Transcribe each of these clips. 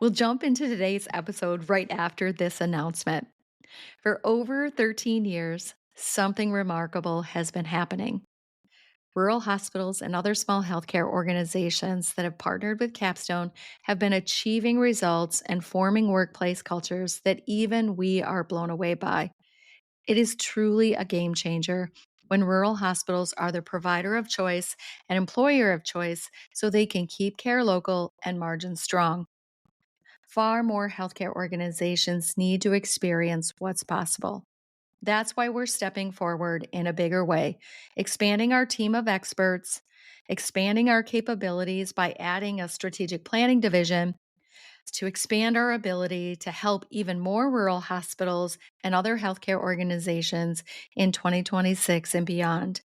We'll jump into today's episode right after this announcement. For over 13 years, something remarkable has been happening. Rural hospitals and other small healthcare organizations that have partnered with Capstone have been achieving results and forming workplace cultures that even we are blown away by. It is truly a game changer when rural hospitals are the provider of choice and employer of choice so they can keep care local and margins strong. Far more healthcare organizations need to experience what's possible. That's why we're stepping forward in a bigger way, expanding our team of experts, expanding our capabilities by adding a strategic planning division to expand our ability to help even more rural hospitals and other healthcare organizations in 2026 and beyond.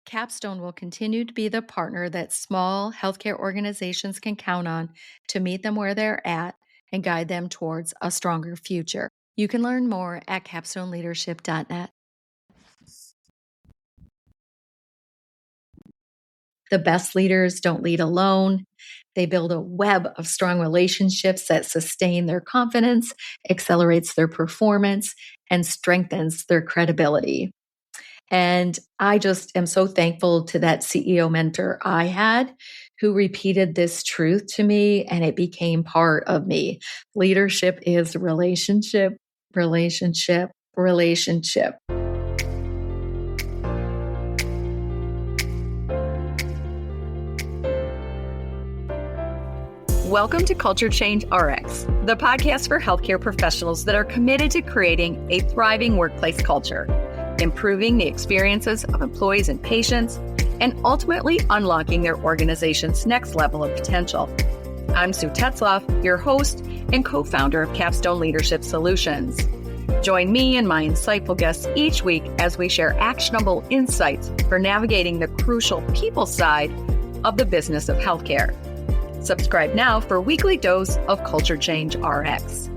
Capstone will continue to be the partner that small healthcare organizations can count on to meet them where they're at and guide them towards a stronger future. You can learn more at capstoneleadership.net. The best leaders don't lead alone. They build a web of strong relationships that sustain their confidence, accelerates their performance, and strengthens their credibility. And I just am so thankful to that CEO mentor I had who repeated this truth to me, and it became part of me. Leadership is relationship, relationship, relationship. Welcome to Culture Change RX, the podcast for healthcare professionals that are committed to creating a thriving workplace culture, improving the experiences of employees and patients, and ultimately unlocking their organization's next level of potential. I'm Sue Tetzlaff, your host and co-founder of Capstone Leadership Solutions. Join me and my insightful guests each week as we share actionable insights for navigating the crucial people side of the business of healthcare. Subscribe now for a weekly dose of Culture Change RX.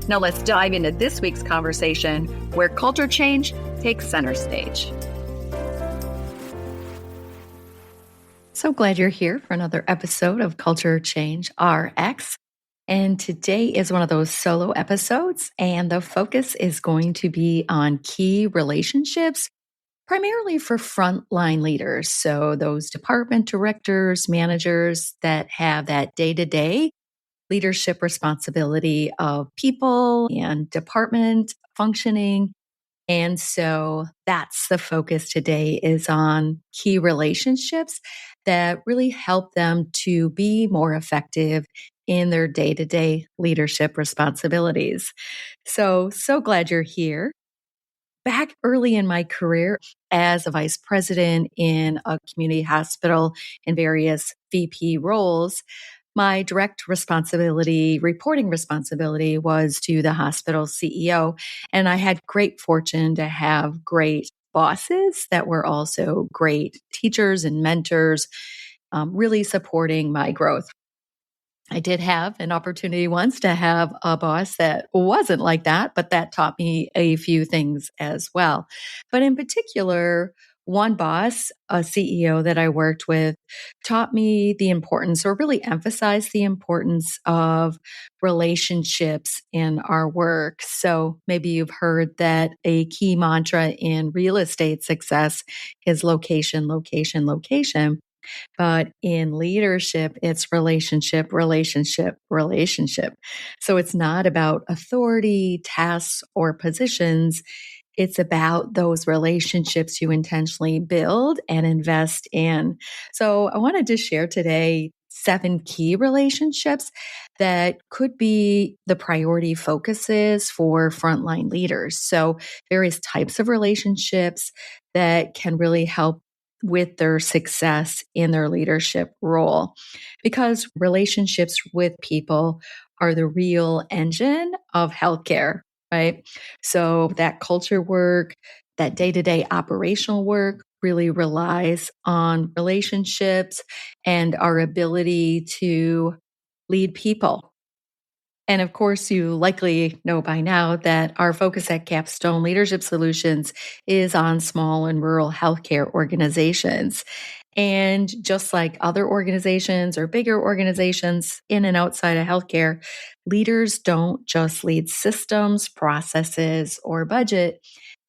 Now let's dive into this week's conversation where culture change takes center stage. So glad you're here for another episode of Culture Change RX. And today is one of those solo episodes, and the focus is going to be on key relationships, primarily for frontline leaders. So those department directors, managers that have that day-to-day leadership responsibility of people and department functioning. And so that's the focus today, is on key relationships that really help them to be more effective in their day-to-day leadership responsibilities. So glad you're here. Back early in my career as a vice president in a community hospital in various VP roles, my direct responsibility, reporting responsibility, was to the hospital CEO. And I had great fortune to have great bosses that were also great teachers and mentors, really supporting my growth. I did have an opportunity once to have a boss that wasn't like that, but that taught me a few things as well. But in particular, one boss, a CEO that I worked with, taught me the importance, or really emphasized the importance, of relationships in our work. So maybe you've heard that a key mantra in real estate success is location, location, location. But in leadership, it's relationship, relationship, relationship. So it's not about authority, tasks, or positions. It's about those relationships you intentionally build and invest in. So I wanted to share today 7 key relationships that could be the priority focuses for frontline leaders. So various types of relationships that can really help with their success in their leadership role, because relationships with people are the real engine of healthcare, right? So that culture work, that day-to-day operational work really relies on relationships and our ability to lead people. And of course, you likely know by now that our focus at Capstone Leadership Solutions is on small and rural healthcare organizations. And just like other organizations or bigger organizations in and outside of healthcare, leaders don't just lead systems, processes, or budget.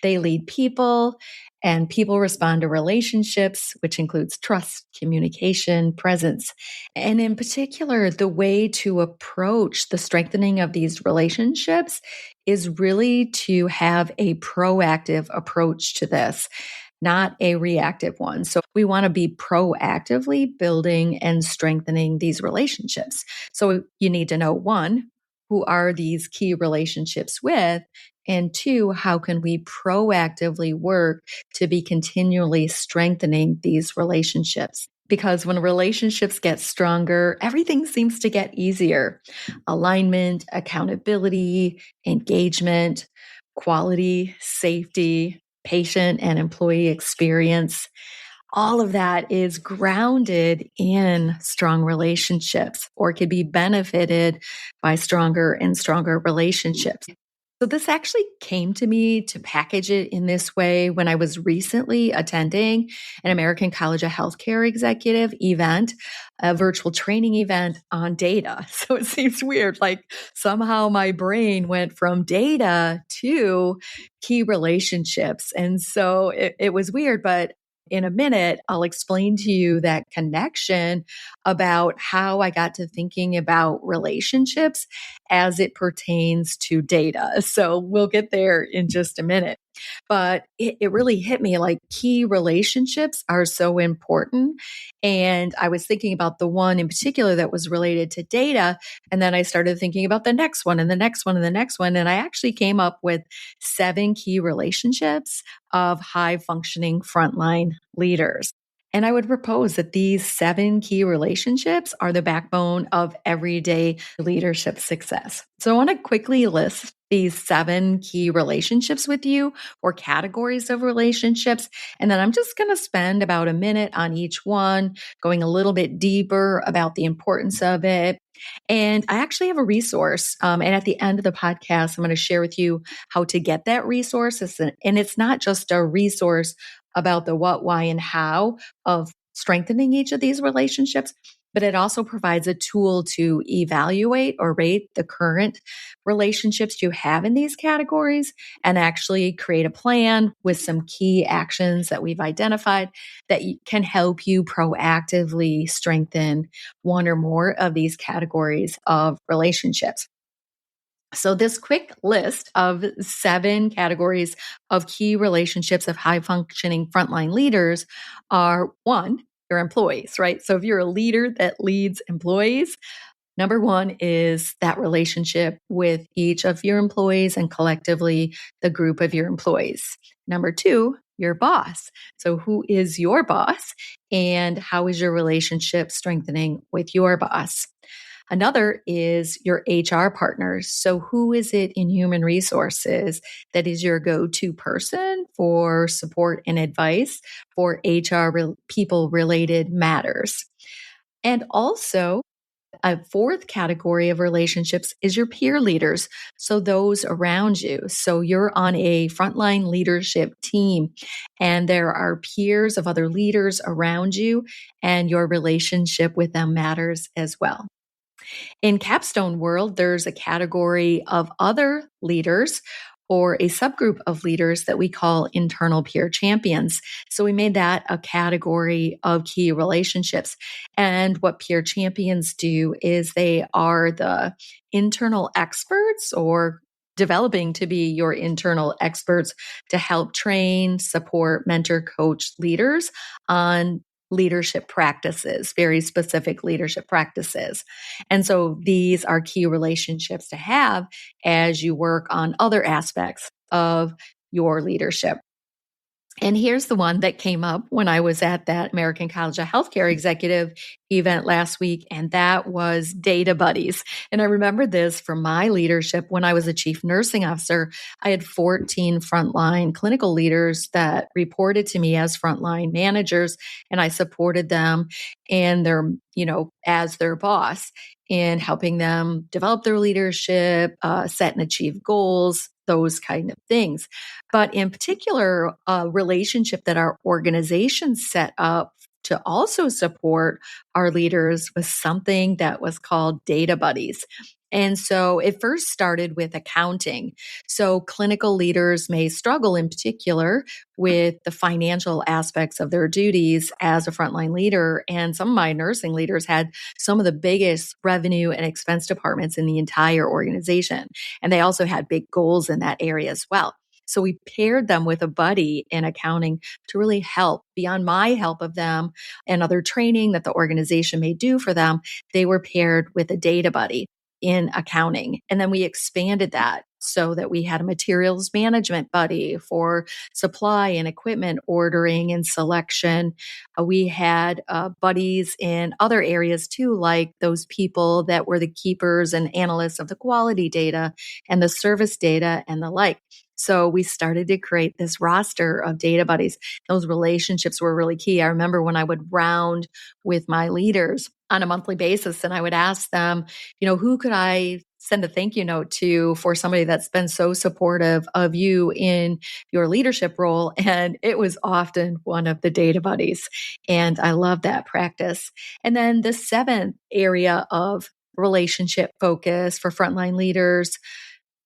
They lead people, and people respond to relationships, which includes trust, communication, presence. And in particular, the way to approach the strengthening of these relationships is really to have a proactive approach to this, not a reactive one. So we want to be proactively building and strengthening these relationships. So you need to know, one, who are these key relationships with? And two, how can we proactively work to be continually strengthening these relationships? Because when relationships get stronger, everything seems to get easier. Alignment, accountability, engagement, quality, safety, patient and employee experience. All of that is grounded in strong relationships or can be benefited by stronger and stronger relationships. So this actually came to me to package it in this way when I was recently attending an American College of Healthcare Executive event, a virtual training event on data. So it seems weird, like somehow my brain went from data to key relationships. And so it was weird, but in a minute, I'll explain to you that connection about how I got to thinking about relationships as it pertains to data. So we'll get there in just a minute. But it really hit me like key relationships are so important. And I was thinking about the one in particular that was related to data. And then I started thinking about the next one and the next one and the next one. And I actually came up with 7 key relationships of high functioning frontline leaders. And I would propose that these 7 key relationships are the backbone of everyday leadership success. So I want to quickly list these 7 key relationships with you or categories of relationships. And then I'm just going to spend about a minute on each one, going a little bit deeper about the importance of it. And I actually have a resource. And at the end of the podcast, I'm going to share with you how to get that resource. And it's not just a resource about the what, why, and how of strengthening each of these relationships, but it also provides a tool to evaluate or rate the current relationships you have in these categories and actually create a plan with some key actions that we've identified that can help you proactively strengthen one or more of these categories of relationships. So this quick list of 7 categories of key relationships of high functioning frontline leaders are: 1, your employees, right? So if you're a leader that leads employees, number 1 is that relationship with each of your employees and collectively the group of your employees. Number 2, your boss. So who is your boss and how is your relationship strengthening with your boss? Another is your HR partners. So who is it in human resources that is your go-to person for support and advice for people related matters? And also, a 4th category of relationships is your peer leaders. So those around you. So you're on a frontline leadership team and there are peers of other leaders around you and your relationship with them matters as well. In Capstone world, there's a category of other leaders or a subgroup of leaders that we call internal peer champions. So we made that a category of key relationships. And what peer champions do is they are the internal experts or developing to be your internal experts to help train, support, mentor, coach leaders on leadership practices, very specific leadership practices. And so these are key relationships to have as you work on other aspects of your leadership. And here's the one that came up when I was at that American College of Healthcare Executive event last week, and that was data buddies. And I remember this from my leadership when I was a chief nursing officer. I had 14 frontline clinical leaders that reported to me as frontline managers, and I supported them and their, as their boss in helping them develop their leadership, set and achieve goals, those kind of things. But in particular, a relationship that our organization set up to also support our leaders with something that was called data buddies. And so it first started with accounting. So clinical leaders may struggle in particular with the financial aspects of their duties as a frontline leader. And some of my nursing leaders had some of the biggest revenue and expense departments in the entire organization. And they also had big goals in that area as well. So we paired them with a buddy in accounting to really help beyond my help of them and other training that the organization may do for them. They were paired with a data buddy in accounting. And then we expanded that so that we had a materials management buddy for supply and equipment ordering and selection. We had buddies in other areas too, like those people that were the keepers and analysts of the quality data and the service data and the like. So we started to create this roster of data buddies. Those relationships were really key. I remember when I would round with my leaders on a monthly basis and I would ask them, who could I send a thank you note to for somebody that's been so supportive of you in your leadership role? And it was often one of the data buddies. And I love that practice. And then the seventh area of relationship focus for frontline leaders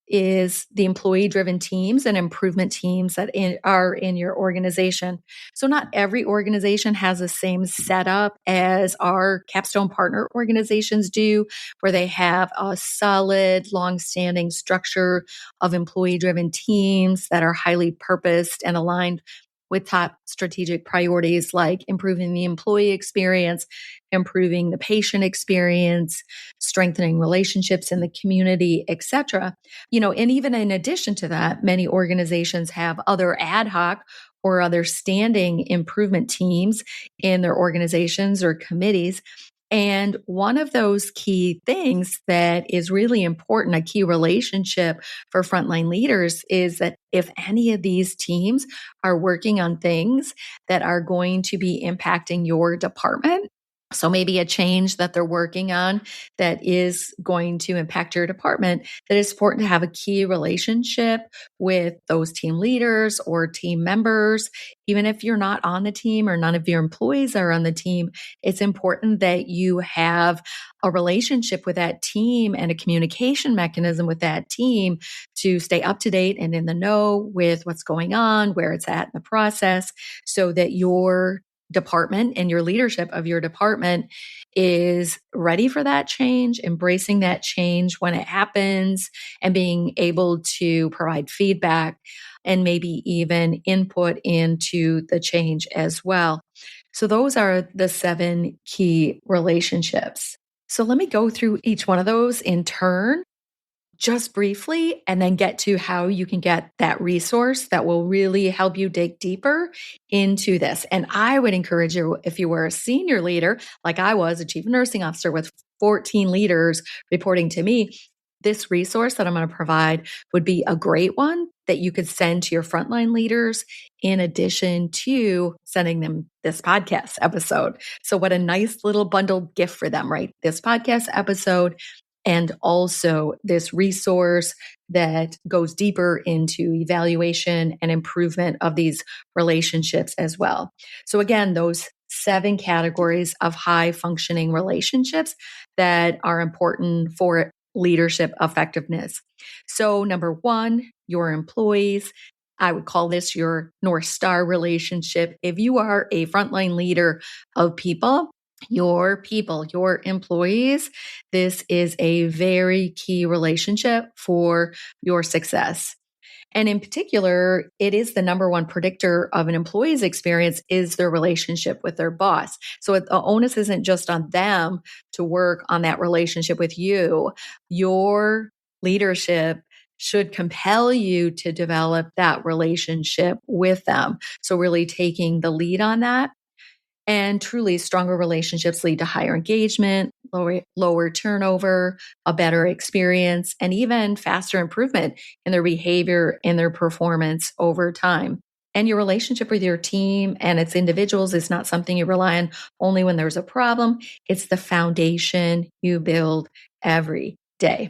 is the employee-driven teams and improvement teams that are in your organization. So not every organization has the same setup as our Capstone partner organizations do, where they have a solid, long-standing structure of employee-driven teams that are highly purposed and aligned with top strategic priorities like improving the employee experience, improving the patient experience, strengthening relationships in the community, etc. And even in addition to that, many organizations have other ad hoc or other standing improvement teams in their organizations or committees. And one of those key things that is really important, a key relationship for frontline leaders, is that if any of these teams are working on things that are going to be impacting your department, so maybe a change that they're working on that is going to impact your department, that it's important to have a key relationship with those team leaders or team members. Even if you're not on the team or none of your employees are on the team, it's important that you have a relationship with that team and a communication mechanism with that team to stay up to date and in the know with what's going on, where it's at in the process, so that your department and your leadership of your department is ready for that change, embracing that change when it happens, and being able to provide feedback and maybe even input into the change as well. So those are the 7 key relationships. So let me go through each one of those in turn just briefly, and then get to how you can get that resource that will really help you dig deeper into this. And I would encourage you, if you were a senior leader, like I was, a chief nursing officer with 14 leaders reporting to me, this resource that I'm going to provide would be a great one that you could send to your frontline leaders in addition to sending them this podcast episode. So what a nice little bundled gift for them, right? This podcast episode and also this resource that goes deeper into evaluation and improvement of these relationships as well. So again, those 7 categories of high functioning relationships that are important for leadership effectiveness. So number 1, your employees. I would call this your North Star relationship. If you are a frontline leader of people, your employees, this is a very key relationship for your success. And in particular, it is the number one predictor of an employee's experience is their relationship with their boss. So the onus isn't just on them to work on that relationship with you. Your leadership should compel you to develop that relationship with them. So really taking the lead on that. And truly, stronger relationships lead to higher engagement, lower turnover, a better experience, and even faster improvement in their behavior and their performance over time. And your relationship with your team and its individuals is not something you rely on only when there's a problem. It's the foundation you build every day.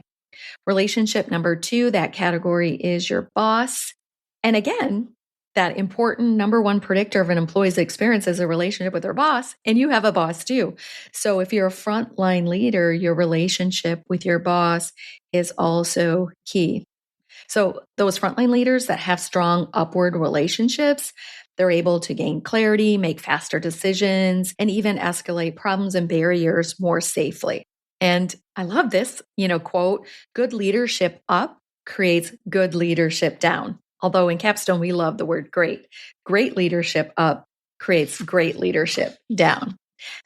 Relationship number 2, that category is your boss. And again, that important number one predictor of an employee's experience is a relationship with their boss, and you have a boss too. So if you're a frontline leader, your relationship with your boss is also key. So those frontline leaders that have strong upward relationships, they're able to gain clarity, make faster decisions, and even escalate problems and barriers more safely. And I love this, quote, good leadership up creates good leadership down. Although in Capstone, we love the word great. Great leadership up creates great leadership down.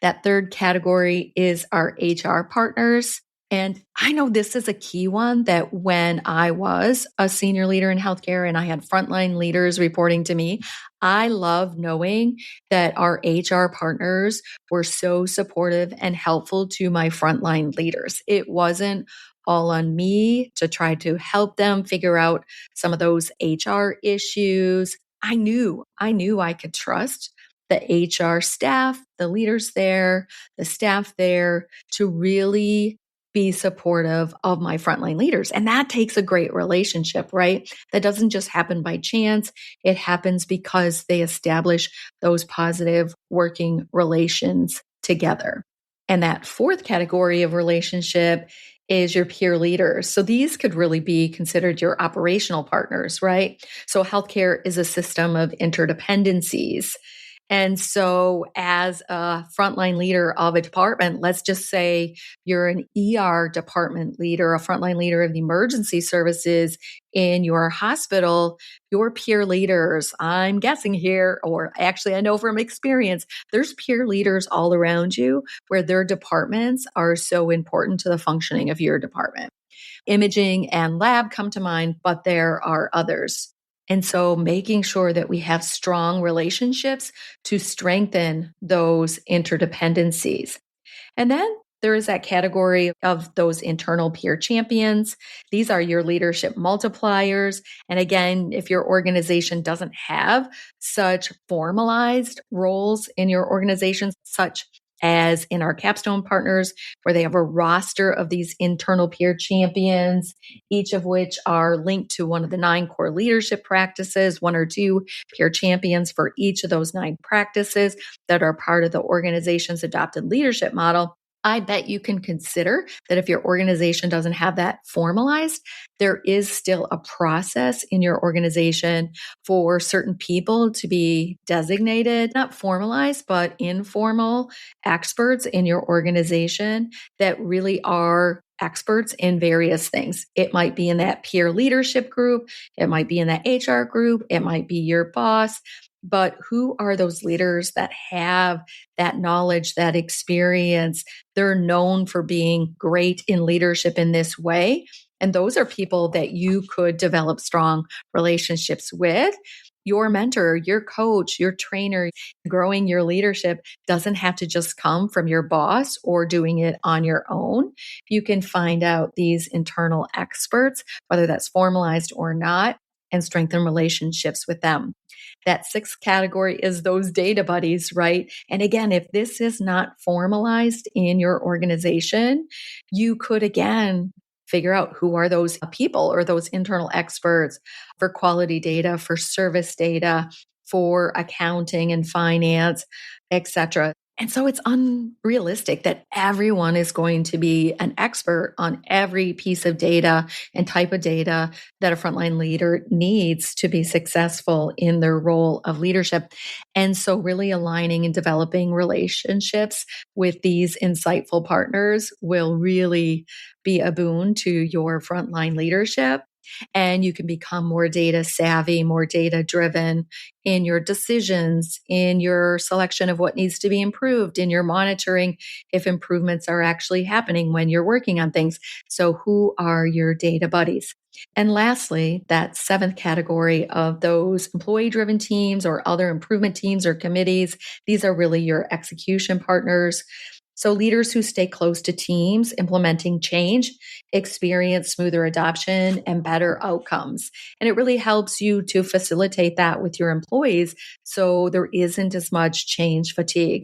That third category is our HR partners. And I know this is a key one that when I was a senior leader in healthcare and I had frontline leaders reporting to me, I love knowing that our HR partners were so supportive and helpful to my frontline leaders. It wasn't all on me to try to help them figure out some of those HR issues. I knew I could trust the HR staff, the leaders there, the staff there to really be supportive of my frontline leaders. And that takes a great relationship, right? That doesn't just happen by chance. It happens because they establish those positive working relations together. And that fourth category of relationship is your peer leaders. So these could really be considered your operational partners, right? So healthcare is a system of interdependencies. And so, as a frontline leader of a department, let's just say you're an ER department leader, a frontline leader of the emergency services in your hospital, your peer leaders, I'm guessing here, or actually I know from experience, there's peer leaders all around you where their departments are so important to the functioning of your department. Imaging and lab come to mind, but there are others. And so making sure that we have strong relationships to strengthen those interdependencies. And then there is that category of those internal peer champions. These are your leadership multipliers. And again, if your organization doesn't have such formalized roles in your organization, such as in our Capstone partners, where they have a roster of these internal peer champions, each of which are linked to one of the 9 core leadership practices, 1 or 2 peer champions for each of those 9 practices that are part of the organization's adopted leadership model. I bet you can consider that if your organization doesn't have that formalized, there is still a process in your organization for certain people to be designated, not formalized, but informal experts in your organization that really are experts in various things. It might be in that peer leadership group, it might be in that HR group, it might be your boss. But who are those leaders that have that knowledge, that experience? They're known for being great in leadership in this way. And those are people that you could develop strong relationships with. Your mentor, your coach, your trainer, growing your leadership doesn't have to just come from your boss or doing it on your own. You can find out these internal experts, whether that's formalized or not, and strengthen relationships with them. That sixth category is those data buddies, right? And again, if this is not formalized in your organization, you could again figure out who are those people or those internal experts for quality data, for service data, for accounting and finance, etc. And so it's unrealistic that everyone is going to be an expert on every piece of data and type of data that a frontline leader needs to be successful in their role of leadership. And so really aligning and developing relationships with these insightful partners will really be a boon to your frontline leadership. And you can become more data savvy, more data driven in your decisions, in your selection of what needs to be improved, in your monitoring if improvements are actually happening when you're working on things. So who are your data buddies? And lastly, that seventh category of those employee driven teams or other improvement teams or committees, these are really your execution partners. So leaders who stay close to teams implementing change experience smoother adoption and better outcomes. And it really helps you to facilitate that with your employees so there isn't as much change fatigue.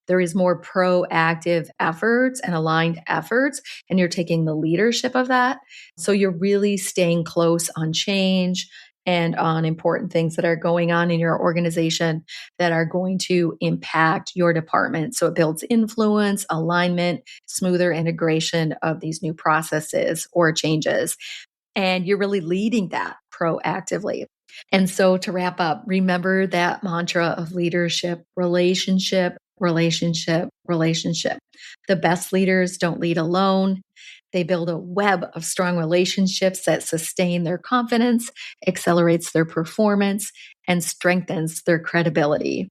There is more proactive efforts and aligned efforts, and you're taking the leadership of that. So you're really staying close on change. and on important things that are going on in your organization that are going to impact your department. So it builds influence, alignment, smoother integration of these new processes or changes. And you're really leading that proactively. And so to wrap up, remember that mantra of leadership: relationship, relationship, relationship. The best leaders don't lead alone. They build a web of strong relationships that sustain their confidence, accelerates their performance, and strengthens their credibility.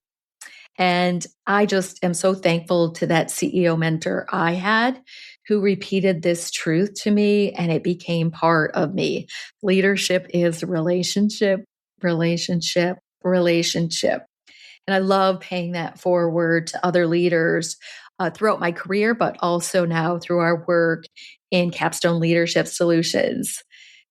And I just am so thankful to that CEO mentor I had who repeated this truth to me, and it became part of me. Leadership is relationship, relationship, relationship. And I love paying that forward to other leaders throughout my career, but also now through our work in Capstone Leadership Solutions.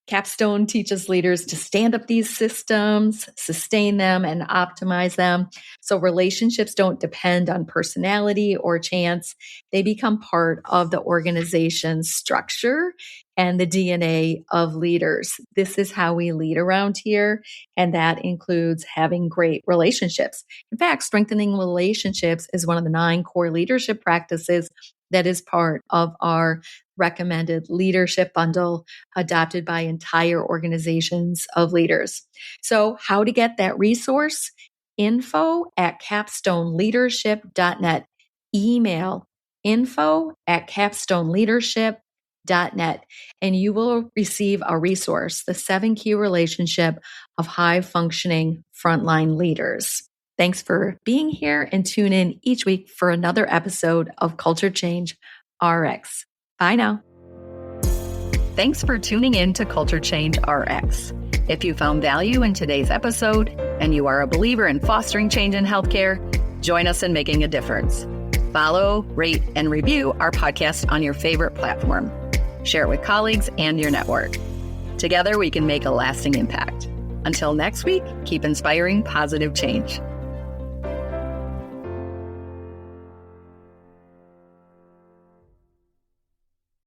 Capstone teaches leaders to stand up these systems, sustain them, and optimize them. So relationships don't depend on personality or chance. They become part of the organization's structure and the DNA of leaders. This is how we lead around here, and that includes having great relationships. In fact, strengthening relationships is one of the 9 core leadership practices that is part of our recommended leadership bundle adopted by entire organizations of leaders. So how to get that resource? info@capstoneleadership.net. Email info@capstoneleadership.net, and you will receive a resource, the 7 key relationship of high functioning frontline leaders. Thanks for being here, and tune in each week for another episode of Culture Change RX. Bye now. Thanks for tuning in to Culture Change RX. If you found value in today's episode and you are a believer in fostering change in healthcare, join us in making a difference. Follow, rate, and review our podcast on your favorite platform. Share it with colleagues and your network. Together, we can make a lasting impact. Until next week, keep inspiring positive change.